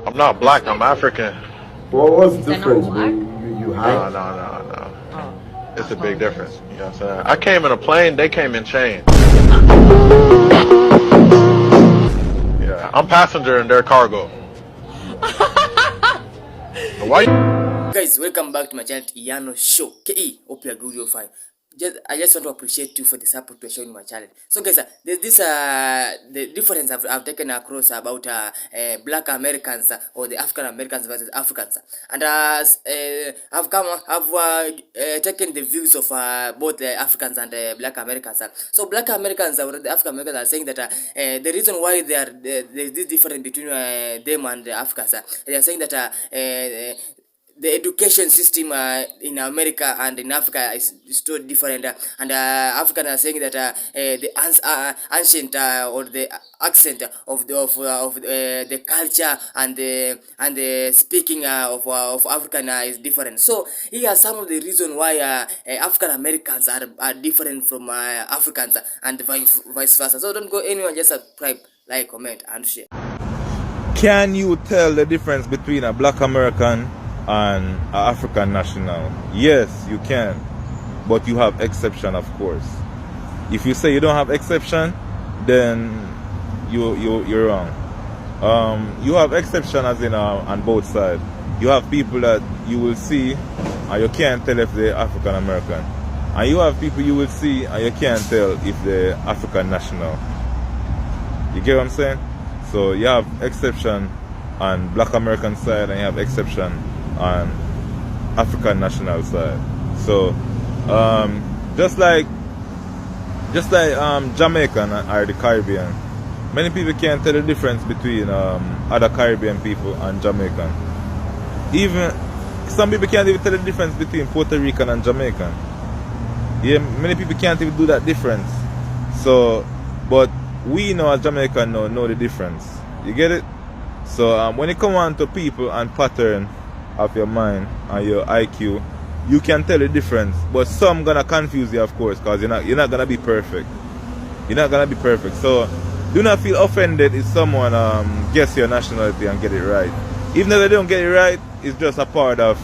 I'm not black, I'm African. Well, what's the Is that not difference, black? bro? You No, hide? no, no, no. Oh, It's a big apologies. difference. You know what I'm saying? I came in a plane, they came in chains. Yeah, I'm passenger in their cargo. Why? Guys, welcome back to my channel Iyano Show. KE, hope you're good, you're fine. I just want to appreciate you for the support you're showing my channel. So guys, there's this the difference I've taken across about black Americans or the African Americans versus Africans, and I've taken the views of both the Africans and black Americans. So black Americans or the African Americans are saying that the reason why there's this difference between them and the Africans, they are saying that the education system in America and in Africa is totally different, and Africans are saying that the ancient or the accent of the culture and the speaking of African is different. So here are some of the reasons why African Americans are different from Africans and vice versa. So don't go anywhere, just subscribe, like, comment, and share. Can you tell the difference between a black American and an African national? Yes, you can, but you have exception, of course. If you say you don't have exception, then you're wrong. You have exception as in on both sides. You have people that you will see and you can't tell if they're African American, and you have people you will see and you can't tell if they're African national. You get what I'm saying? So you have exception on black American side and you have exception on African national side. So just like Jamaican or the Caribbean, many people can't tell the difference between other Caribbean people and Jamaican. Even some people can't even tell the difference between Puerto Rican and Jamaican. Yeah, many people can't even do that difference. So, but we know as Jamaican know the difference. You get it? So when it come on to people and pattern of your mind and your IQ, you can tell the difference. But some gonna confuse you, of course, because you're not gonna be perfect. You're not gonna be perfect. So do not feel offended if someone guess your nationality and get it right. Even if they don't get it right, it's just a part of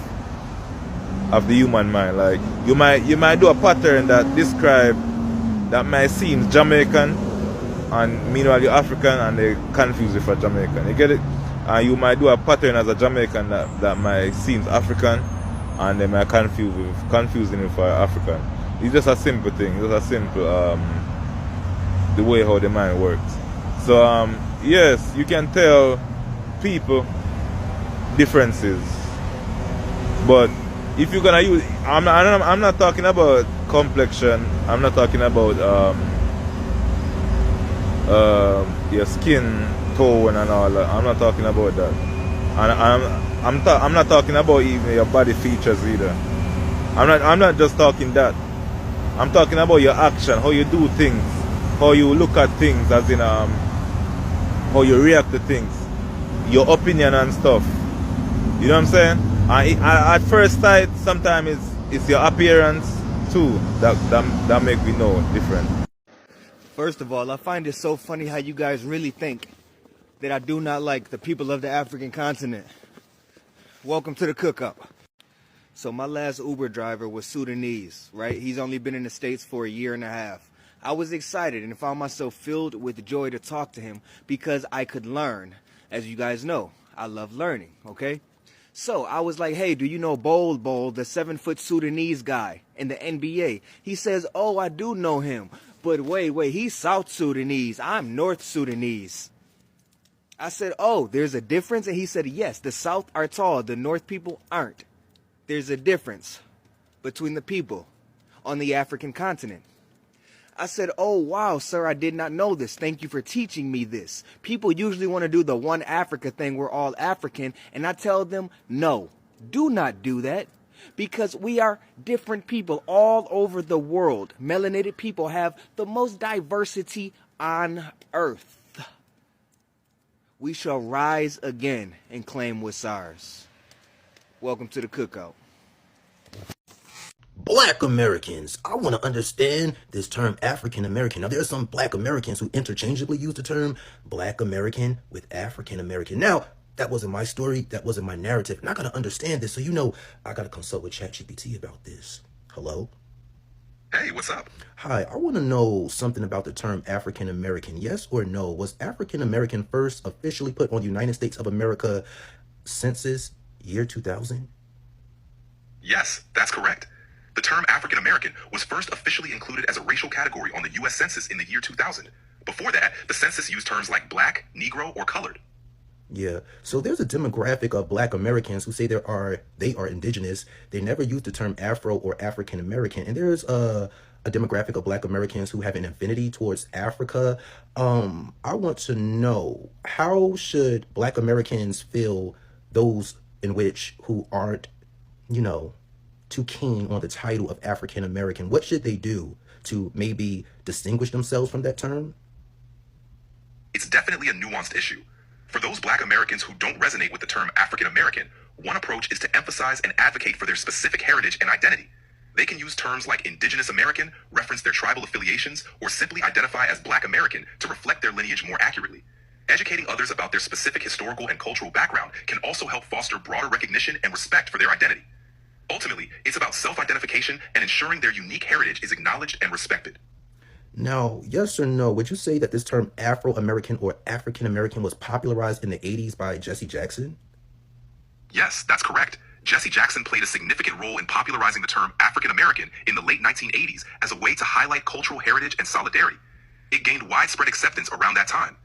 the human mind. Like you might do a pattern that might seem Jamaican, and meanwhile you're African and they confuse you for Jamaican. You get it? And you might do a pattern as a Jamaican that might seem African and they might confusing you for African. It's just a simple thing. It's just a simple the way how the mind works. So yes, you can tell people differences, but if you're gonna use, I'm not talking about complexion. I'm not talking about your skin tone and all that. I'm not talking about that, and I'm not talking about even your body features either. I'm not just talking that. I'm talking about your action, how you do things, how you look at things, as in how you react to things, your opinion and stuff. You know what I'm saying? At first sight, sometimes it's your appearance too that make me know different. First of all, I find it so funny how you guys really think that I do not like the people of the African continent. Welcome to the cook-up. So my last Uber driver was Sudanese, right? He's only been in the States for a year and a half. I was excited and found myself filled with joy to talk to him because I could learn. As you guys know, I love learning, okay? So I was like, hey, do you know Bol, the 7-foot Sudanese guy in the NBA? He says, oh, I do know him. But wait, he's South Sudanese. I'm North Sudanese. I said, oh, there's a difference? And he said, yes, the South are tall, the North people aren't. There's a difference between the people on the African continent. I said, oh, wow, sir, I did not know this. Thank you for teaching me this. People usually want to do the one Africa thing. We're all African. And I tell them, no, do not do that. Because we are different people all over the world. Melanated people have the most diversity on earth. We shall rise again and claim what's ours. Welcome to the cookout. Black Americans. I want to understand this term African American. Now, there are some Black Americans who interchangeably use the term Black American with African American. Now, That wasn't my story. That wasn't my narrative. And I gotta understand this. So, I gotta consult with ChatGPT about this. Hello? Hey, what's up? Hi, I want to know something about the term African American. Yes or no? Was African American first officially put on the United States of America census year 2000? Yes, that's correct. The term African American was first officially included as a racial category on the U.S. Census in the year 2000. Before that, the census used terms like black, Negro, or colored. Yeah, so there's a demographic of Black Americans who say they are indigenous. They never use the term Afro or African American. And there's a demographic of Black Americans who have an affinity towards Africa. I want to know, how should Black Americans feel those who aren't, too keen on the title of African American? What should they do to maybe distinguish themselves from that term? It's definitely a nuanced issue. For those Black Americans who don't resonate with the term African American, one approach is to emphasize and advocate for their specific heritage and identity. They can use terms like Indigenous American, reference their tribal affiliations, or simply identify as Black American to reflect their lineage more accurately. Educating others about their specific historical and cultural background can also help foster broader recognition and respect for their identity. Ultimately, it's about self-identification and ensuring their unique heritage is acknowledged and respected. Now, yes or no, would you say that this term Afro-American or African American was popularized in the 80s by Jesse Jackson? Yes, that's correct. Jesse Jackson played a significant role in popularizing the term African American in the late 1980s as a way to highlight cultural heritage and solidarity. It gained widespread acceptance around that time.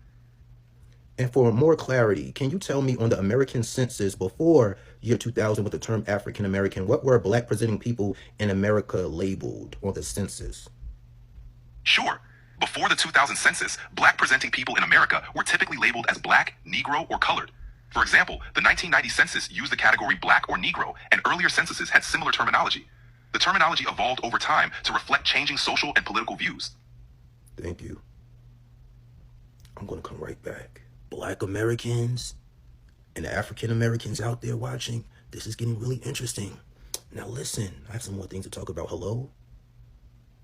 And for more clarity, can you tell me, on the American census before year 2000 with the term African American, what were Black presenting people in America labeled on the census? Sure. Before the 2000 census, Black presenting people in America were typically labeled as Black, Negro, or colored. For example, the 1990 census used the category Black or Negro, and earlier censuses had similar terminology. The terminology evolved over time to reflect changing social and political views. Thank you. I'm going to come right back. Black Americans and African Americans out there watching, this is getting really interesting. Now listen, I have some more things to talk about. Hello?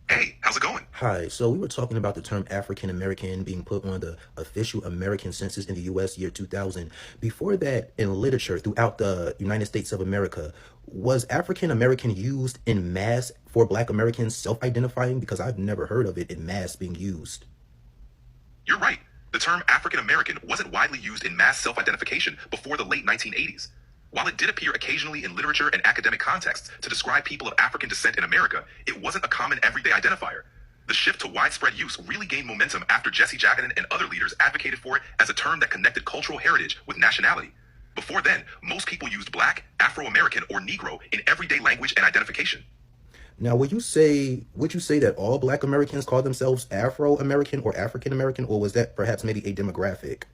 Hey, how's it going? Hi, so we were talking about the term African American being put on the official American census in the U.S. year 2000. Before that, in literature throughout the United States of America, was African American used in mass for Black Americans self-identifying? Because I've never heard of it in mass being used. You're right. The term African American wasn't widely used in mass self-identification before the late 1980s. While it did appear occasionally in literature and academic contexts to describe people of African descent in America, it wasn't a common everyday identifier. The shift to widespread use really gained momentum after Jesse Jackson and other leaders advocated for it as a term that connected cultural heritage with nationality. Before then, most people used Black, Afro-American, or Negro in everyday language and identification. Now, would you say that all Black Americans call themselves Afro-American or African American, or was that perhaps maybe a demographic?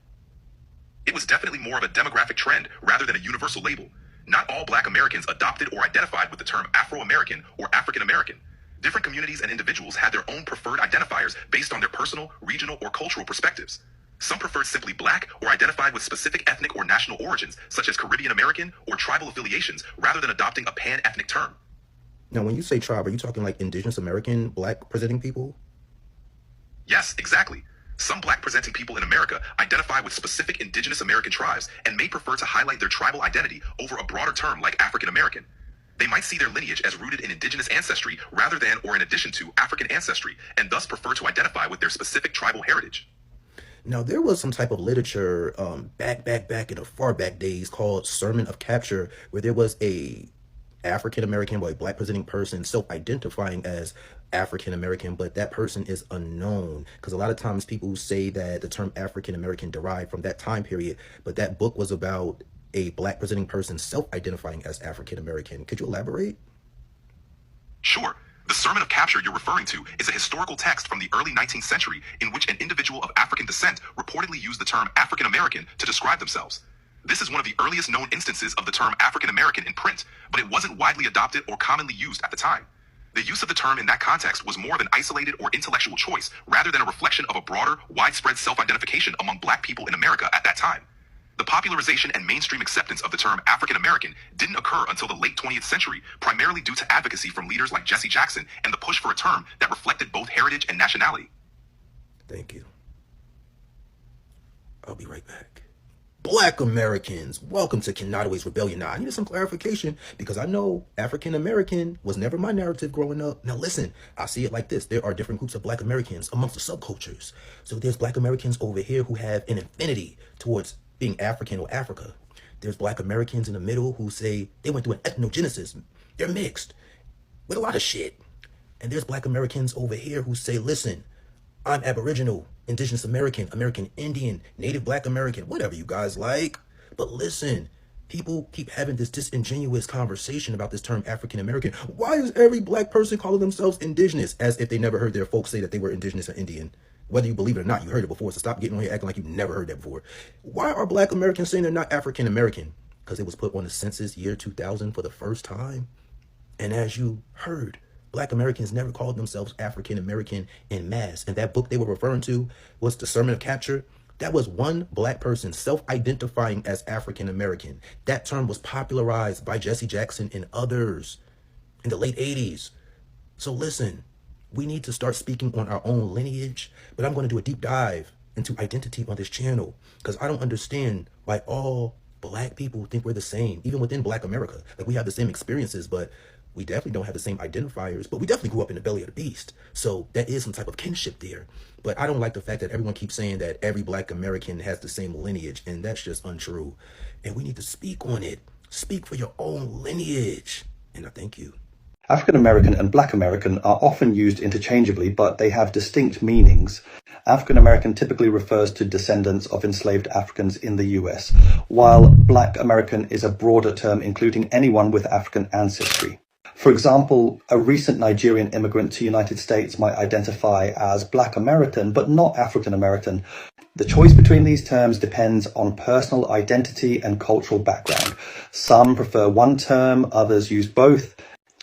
It was definitely more of a demographic trend rather than a universal label. Not all Black Americans adopted or identified with the term Afro-American or African American. Different communities and individuals had their own preferred identifiers based on their personal, regional, or cultural perspectives. Some preferred simply Black or identified with specific ethnic or national origins, such as Caribbean American or tribal affiliations, rather than adopting a pan-ethnic term. Now, when you say tribe, are you talking like Indigenous American Black presenting people? Yes, exactly. Some Black presenting people in America identify with specific Indigenous American tribes and may prefer to highlight their tribal identity over a broader term like African American. They might see their lineage as rooted in Indigenous ancestry rather than or in addition to African ancestry, and thus prefer to identify with their specific tribal heritage. Now, there was some type of literature back in the far back days called Sermon of Capture, where there was a African American or a Black presenting person self-identifying as African American, but that person is unknown, because a lot of times people say that the term African American derived from that time period, but that book was about a Black presenting person self-identifying as African American. Could you elaborate? Sure. The Sermon of Capture you're referring to is a historical text from the early 19th century in which an individual of African descent reportedly used the term African American to describe themselves. This is one of the earliest known instances of the term African American in print, but it wasn't widely adopted or commonly used at the time. The use of the term in that context was more of an isolated or intellectual choice rather than a reflection of a broader, widespread self-identification among Black people in America at that time. The popularization and mainstream acceptance of the term African American didn't occur until the late 20th century, primarily due to advocacy from leaders like Jesse Jackson and the push for a term that reflected both heritage and nationality. Thank you. I'll be right back. Black Americans, welcome to Kanadawa's Rebellion. Now, I needed some clarification because I know African American was never my narrative growing up. Now, listen, I see it like this. There are different groups of Black Americans amongst the subcultures. So there's Black Americans over here who have an affinity towards being African or Africa. There's Black Americans in the middle who say they went through an ethnogenesis. They're mixed with a lot of shit. And there's Black Americans over here who say, listen, I'm Aboriginal, Indigenous American, American Indian, Native Black American, whatever you guys like. But listen, people keep having this disingenuous conversation about this term African American. Why is every Black person calling themselves indigenous as if they never heard their folks say that they were indigenous or Indian? Whether you believe it or not, you heard it before, so stop getting on here acting like you never heard that before. Why are Black Americans saying they're not African American? Because it was put on the census year 2000 for the first time. And as you heard, Black Americans never called themselves African American en masse. And that book they were referring to was The Sermon of Capture. That was one Black person self-identifying as African American. That term was popularized by Jesse Jackson and others in the late 80s. So listen, we need to start speaking on our own lineage, but I'm going to do a deep dive into identity on this channel because I don't understand why all Black people think we're the same, even within Black America. Like we have the same experiences, but we definitely don't have the same identifiers, but we definitely grew up in the belly of the beast. So that is some type of kinship there. But I don't like the fact that everyone keeps saying that every Black American has the same lineage, and that's just untrue. And we need to speak on it. Speak for your own lineage. And I thank you. African American and Black American are often used interchangeably, but they have distinct meanings. African American typically refers to descendants of enslaved Africans in the US, while Black American is a broader term including anyone with African ancestry. For example, a recent Nigerian immigrant to the United States might identify as Black American, but not African American. The choice between these terms depends on personal identity and cultural background. Some prefer one term, others use both.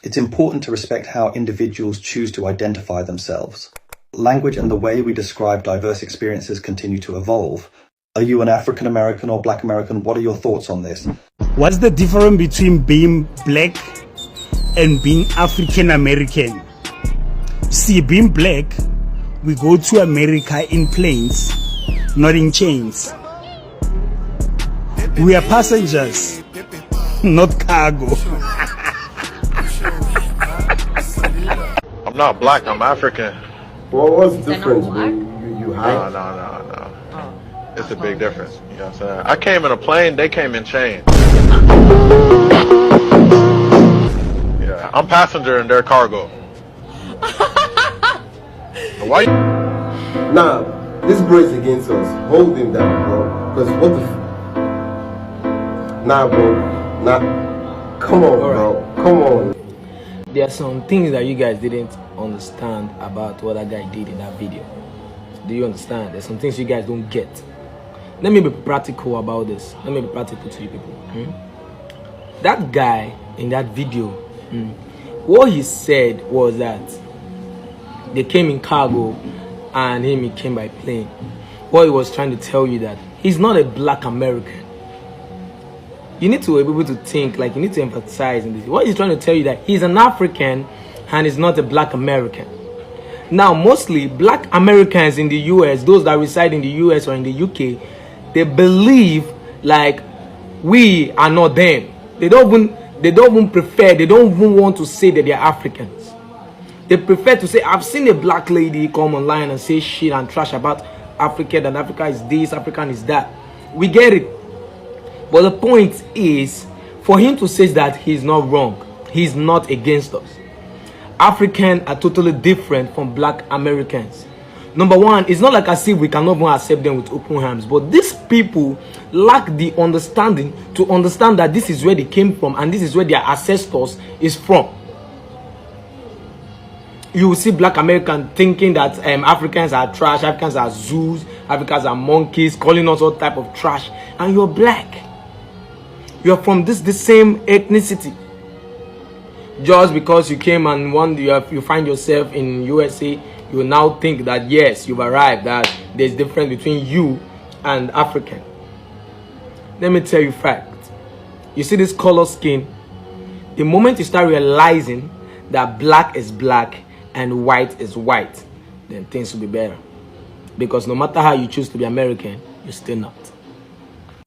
It's important to respect how individuals choose to identify themselves. Language and the way we describe diverse experiences continue to evolve. Are you an African American or Black American? What are your thoughts on this? What's the difference between being Black and being African American? See, being Black, we go to America in planes, not in chains. We are passengers, not cargo. I'm not Black, I'm African. Well, what's the difference? You hide? No. It's a big difference. You know what I'm saying? I came in a plane, they came in chains. Yeah, I'm passenger in their cargo. Why? Nah, this boy's against us. Hold him down, bro. Because what the Nah, bro. Nah. Come on, bro. Come on. There are some things that you guys didn't understand about what that guy did in that video. Do you understand? There's some things you guys don't get. Let me be practical about this. Let me be practical to you people. That guy in that video, what he said was that they came in cargo and he came by plane. What he was trying to tell you that he's not a Black American. You need to be able to think, like you need to emphasize in this. What he's trying to tell you that he's an African and he's not a Black American. Now, mostly Black Americans in the US, those that reside in the US or in the UK, they believe like we are not them. They don't even prefer, they don't even want to say that they're Africans. They prefer to say, I've seen a Black lady come online and say shit and trash about Africa, that Africa is this, African is that. We get it. But the point is, for him to say that he's not wrong, he's not against us. Africans are totally different from Black Americans. Number one, it's not like as if we cannot even accept them with open arms, but these people lack the understanding to understand that this is where they came from and this is where their ancestors is from. You will see Black Americans thinking that Africans are trash, Africans are zoos, Africans are monkeys, calling us all type of trash, and you're Black. You're from the same ethnicity. Just because you came and you find yourself in USA, you will now think that yes, you've arrived, that there's difference between you and African. Let me tell you fact. You see this color skin, the moment you start realizing that Black is Black and white is white, then things will be better. Because no matter how you choose to be American, you're still not.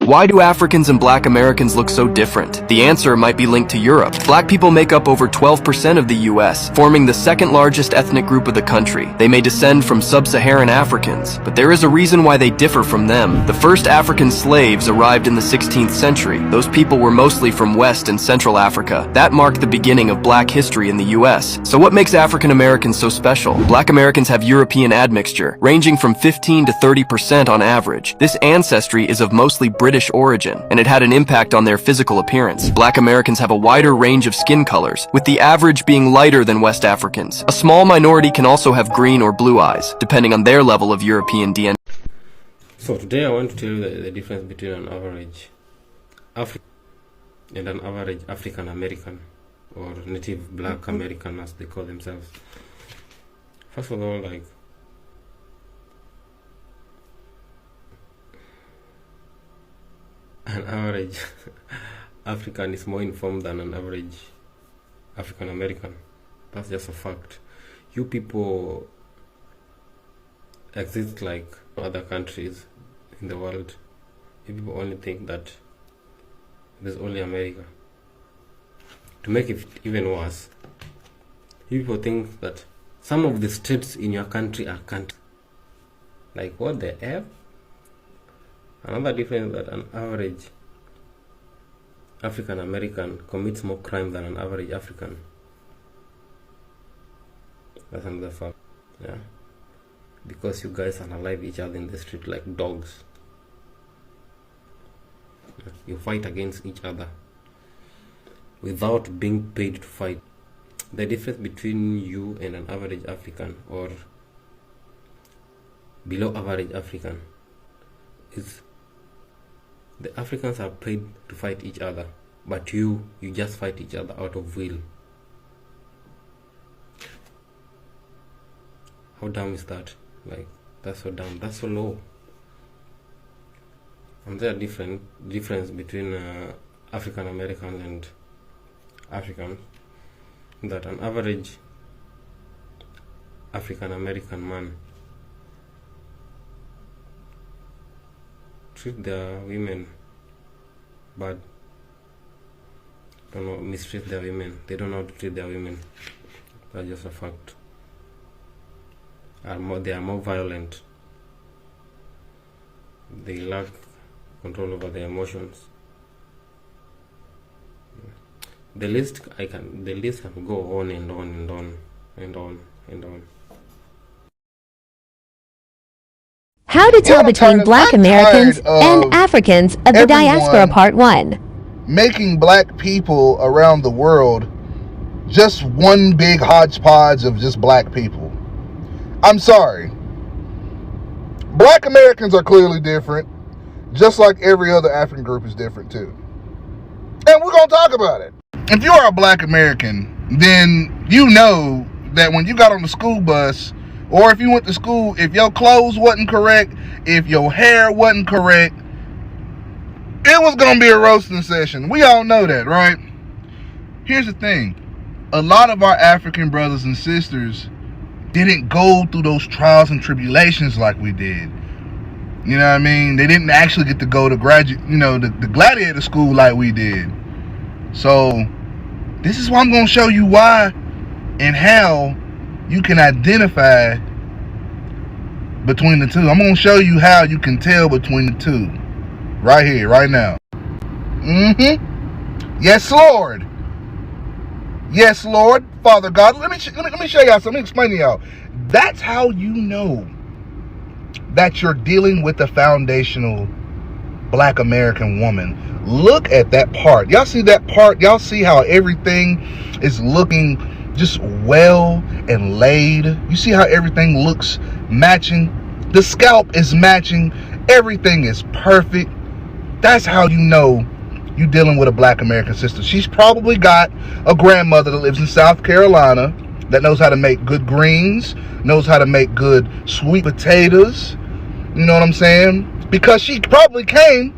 Why do Africans and Black Americans look so different? The answer might be linked to Europe. Black people make up over 12% of the US, forming the second largest ethnic group of the country. They may descend from sub-Saharan Africans, but there is a reason why they differ from them. The first African slaves arrived in the 16th century. Those people were mostly from West and Central Africa. That marked the beginning of Black history in the US. So what makes African Americans so special? Black Americans have European admixture, ranging from 15 to 30% on average. This ancestry is of mostly British origin, and it had an impact on their physical appearance. Black Americans have a wider range of skin colors, with the average being lighter than West Africans. A small minority can also have green or blue eyes, depending on their level of European DNA. So today I want to tell you the difference between an average African and an average African American, or Native Black American as they call themselves. First of all, like, an average African is more informed than an average African American. That's just a fact. You people exist like other countries in the world. You people only think that there's only America. To make it even worse, you people think that some of the states in your country are countries. Like, what the F? Another difference is that an average African American commits more crime than an average African. That's another fact. Yeah. Because you guys unalive each other in the street like dogs. You fight against each other without being paid to fight. The difference between you and an average African or below average African is the Africans are paid to fight each other, but you just fight each other out of will. How dumb is that? Like, that's so dumb, that's so low. And there are difference between African American and African, that an average African American man treat their women bad. Don't know, mistreat their women. They don't know how to treat their women. That's just a fact. They are more violent. They lack control over their emotions. The list can go on and on and on and on and on. How to tell between Black Americans and Africans of the Diaspora Part 1. Making black people around the world just one big hodgepodge of just black people. I'm sorry. Black Americans are clearly different, just like every other African group is different too. And we're going to talk about it. If you are a Black American, then you know that when you got on the school bus, or if you went to school, if your clothes wasn't correct, if your hair wasn't correct, it was going to be a roasting session. We all know that, right? Here's the thing. A lot of our African brothers and sisters didn't go through those trials and tribulations like we did. You know what I mean? They didn't actually get to go to the gladiator school like we did. So this is why I'm going to show you why and how you can identify between the two. I'm going to show you how you can tell between the two. Right here, right now. Yes, Lord. Yes, Lord. Father God. Let me show y'all something. Let me explain to y'all. That's how you know that you're dealing with a foundational Black American woman. Look at that part. Y'all see that part? Y'all see how everything is looking just well and laid? You see how everything looks matching? The scalp is matching. Everything is perfect. That's how you know you're dealing with a Black American sister. She's probably got a grandmother that lives in South Carolina that knows how to make good greens, knows how to make good sweet potatoes. You know what I'm saying? Because she probably came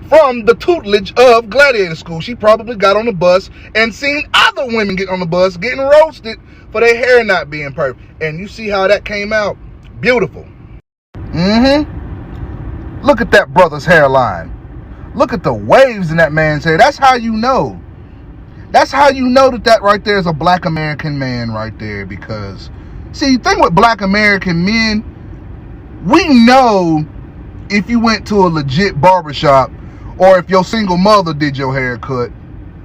from the tutelage of gladiator school. She probably got on the bus and seen other women get on the bus getting roasted for their hair not being perfect. And you see how that came out? Beautiful. Look at that brother's hairline. Look at the waves in that man's hair. That's how you know. That's how you know that right there is a black American man right there. Because, see, the thing with black American men, we know if you went to a legit barbershop or if your single mother did your haircut.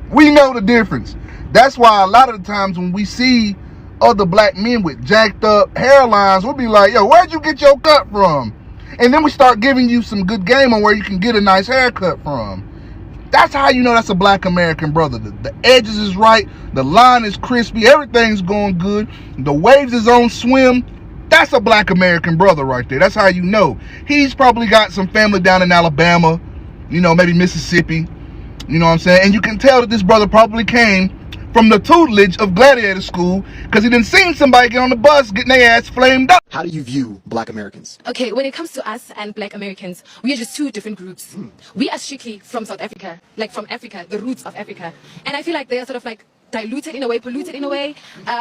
We know the difference. That's why a lot of the times when we see other black men with jacked up hairlines, we'll be like, yo, where'd you get your cut from? And then we start giving you some good game on where you can get a nice haircut from. That's how you know that's a black American brother. The edges is right, the line is crispy, everything's going good, the waves is on swim. That's a black American brother right there. That's how you know. He's probably got some family down in Alabama, you know, maybe Mississippi. You know what I'm saying? And you can tell that this brother probably came from the tutelage of Gladiator School, because he didn't see somebody get on the bus getting their ass flamed up. How do you view black Americans? Okay, when it comes to us and black Americans, we are just two different groups. We are strictly from South Africa, like from Africa, the roots of Africa. And I feel like they are sort of like diluted in a way, polluted in a way.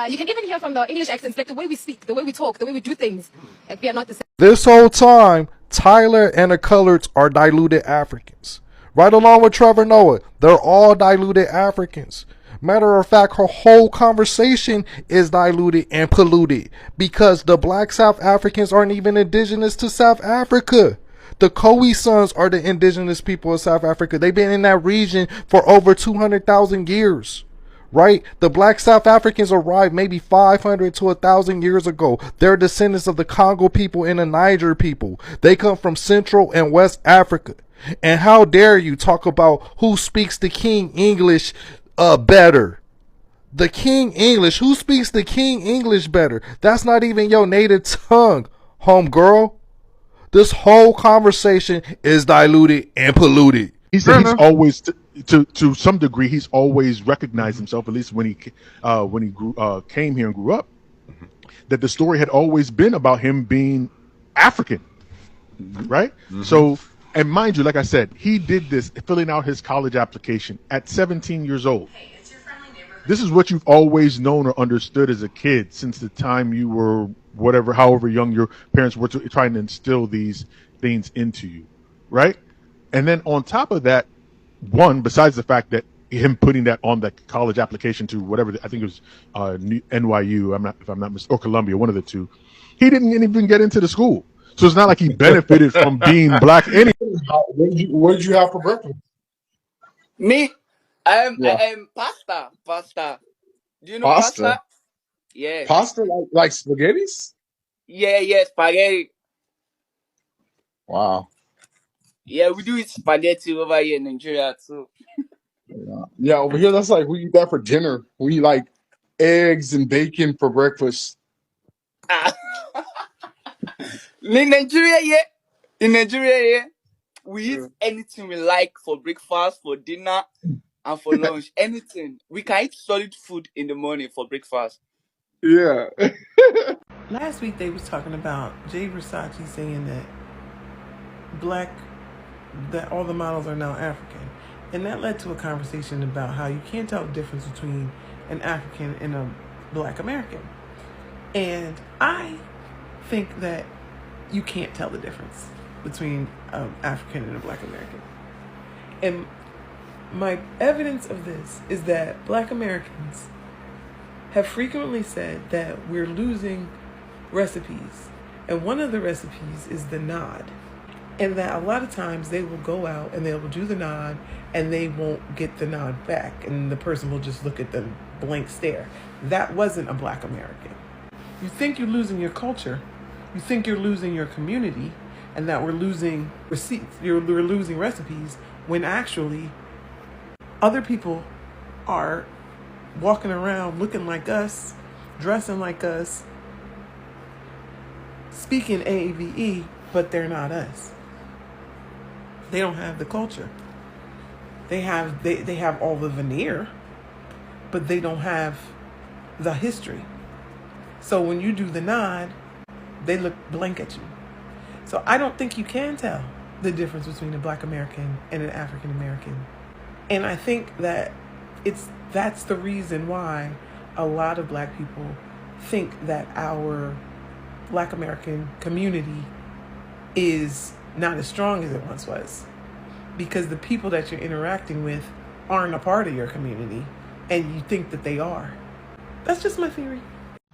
You can even hear from the English accents, like the way we speak, the way we talk, the way we do things. Like we are not the same. This whole time, Tyler and the Coloreds are diluted Africans. Right along with Trevor Noah, they're all diluted Africans. Matter of fact, her whole conversation is diluted and polluted because the black South Africans aren't even indigenous to South Africa. The Khoisans are the indigenous people of South Africa. They've been in that region for over 200,000 years. Right? The black South Africans arrived maybe 500 to 1,000 years ago. They're descendants of the Congo people and the Niger people. They come from Central and West Africa. And how dare you talk about who speaks the King English better? The King English. Who speaks the King English better? That's not even your native tongue, homegirl. This whole conversation is diluted and polluted. He said he's always, to some degree, he's always recognized himself, at least when he came here and grew up, that the story had always been about him being African, right? So, and mind you, like I said, he did this filling out his college application at 17 years old. This is what you've always known or understood as a kid since the time you were whatever, however young your parents were trying to instill these things into you, right? And then on top of that, one, besides the fact that him putting that on the college application to whatever, I think it was NYU, if I'm not mistaken, or Columbia, one of the two, he didn't even get into the school. So it's not like he benefited from being black anyway. What did you have for breakfast? Me? I am pasta. Do you know pasta? Yeah. Pasta like spaghettis? Yeah, spaghetti. Wow. Yeah, we do eat spaghetti over here in Nigeria too. Yeah, over here that's like we eat that for dinner. We eat like eggs and bacon for breakfast. In Nigeria, we eat anything we like for breakfast, for dinner, and for lunch. Anything. We can eat solid food in the morning for breakfast. Yeah. Last week they was talking about Jay Versace saying that all the models are now African. And that led to a conversation about how you can't tell the difference between an African and a black American. And I think that you can't tell the difference between an African and a black American. And my evidence of this is that black Americans have frequently said that we're losing recipes. And one of the recipes is the nod. And that a lot of times they will go out and they will do the nod and they won't get the nod back. And the person will just look at the blank stare. That wasn't a black American. You think you're losing your culture. You think you're losing your community and that we're losing receipts. We're losing recipes when actually other people are walking around looking like us, dressing like us, speaking AAVE, but they're not us. They don't have the culture. They have all the veneer, but they don't have the history. So when you do the nod, they look blank at you. So I don't think you can tell the difference between a black American and an African American. And I think that that's the reason why a lot of black people think that our black American community is not as strong as it once was. because the people that you're interacting with aren't a part of your community and you think that they are. That's just my theory.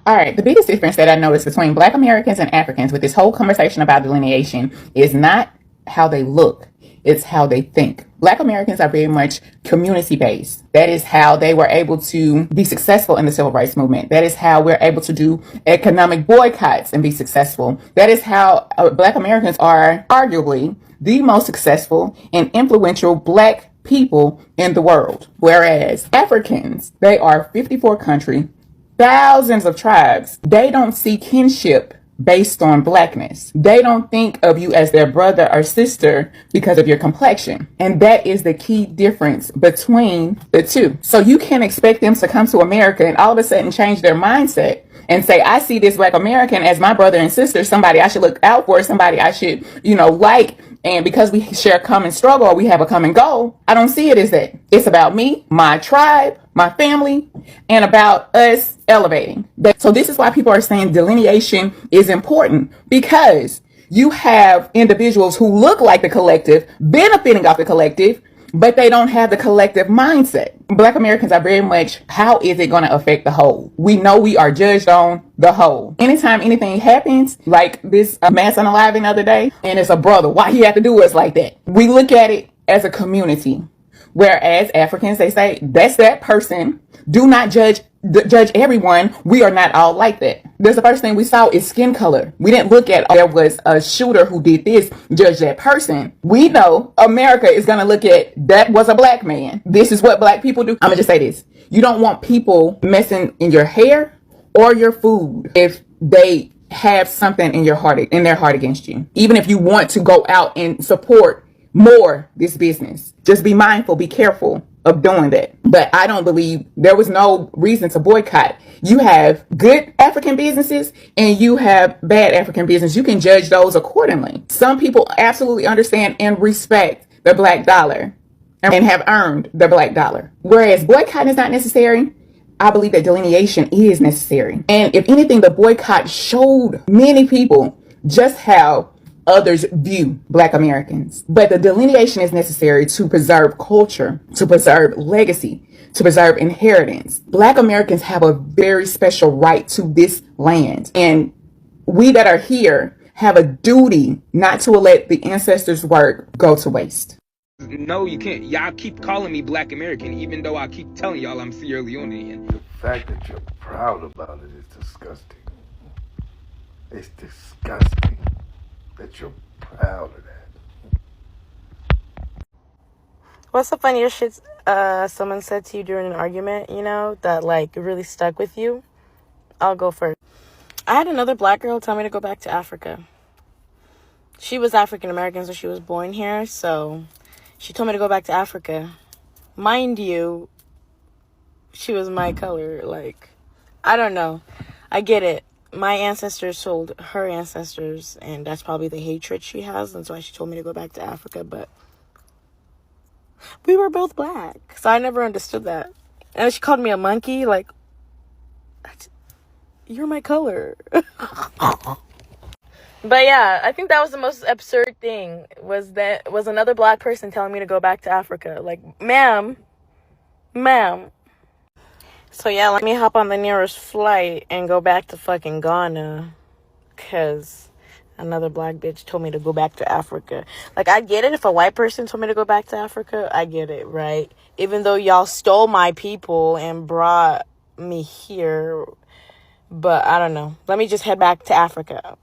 All right, the biggest difference that I noticed between Black Americans and Africans with this whole conversation about delineation is not how they look, it's how they think. Black Americans are very much community-based. That is how they were able to be successful in the civil rights movement. That is how we're able to do economic boycotts and be successful. That is how Black Americans are arguably the most successful and influential Black people in the world. Whereas Africans, they are 54 country, thousands of tribes. They don't see kinship based on Blackness. They don't think of you as their brother or sister because of your complexion. And that is the key difference between the two. So you can't expect them to come to America and all of a sudden change their mindset and say, I see this Black American as my brother and sister, somebody I should look out for, somebody I should, like. And because we share a common struggle or we have a common goal, I don't see it as that. It's about me, my tribe, my family, and about us elevating. So this is why people are saying delineation is important, because you have individuals who look like the collective, benefiting off the collective, but they don't have the collective mindset. Black Americans are very much, how is it going to affect the whole? We know we are judged on the whole. Anytime anything happens, like this mass unaliving the other day, and it's a brother, why he have to do us like that? We look at it as a community. Whereas Africans, they say, that's that person. Do not judge everyone. We are not all like that. The first thing we saw is skin color. We didn't look at, there was a shooter who did this, judge that person. We know America is going to look at, that was a Black man. This is what Black people do. I'm going to just say this. You don't want people messing in your hair or your food if they have something in their heart against you. Even if you want to go out and support more this business, just be mindful, be careful of doing that. But I don't believe there was no reason to boycott. You have good African businesses and you have bad African business. You can judge those accordingly. Some people absolutely understand and respect the Black dollar and have earned the Black dollar. Whereas boycott is not necessary, I believe that delineation is necessary. And if anything, the boycott showed many people just how others view Black Americans. But the delineation is necessary to preserve culture, to preserve legacy, to preserve inheritance. Black Americans have a very special right to this land. And we that are here have a duty not to let the ancestors' work go to waste. No, you can't. Y'all keep calling me Black American, even though I keep telling y'all I'm Sierra Leonean. The fact that you're proud about it is disgusting. It's disgusting that you're proud of that. What's the funniest shit someone said to you during an argument, that like really stuck with you? I'll go first. I had another Black girl tell me to go back to Africa. She was African American, so she was born here, so she told me to go back to Africa. Mind you, she was my color. Like, I don't know. I get it. My ancestors told her ancestors, and that's probably the hatred she has, and that's why she told me to go back to Africa, but we were both Black, so I never understood that. And she called me a monkey, like, you're my color. But yeah, I think that was the most absurd thing, was another Black person telling me to go back to Africa. Like, ma'am. So yeah, let me hop on the nearest flight and go back to fucking Ghana, because another Black bitch told me to go back to Africa. Like, I get it if a white person told me to go back to Africa. I get it, right? Even though y'all stole my people and brought me here. But I don't know. Let me just head back to Africa.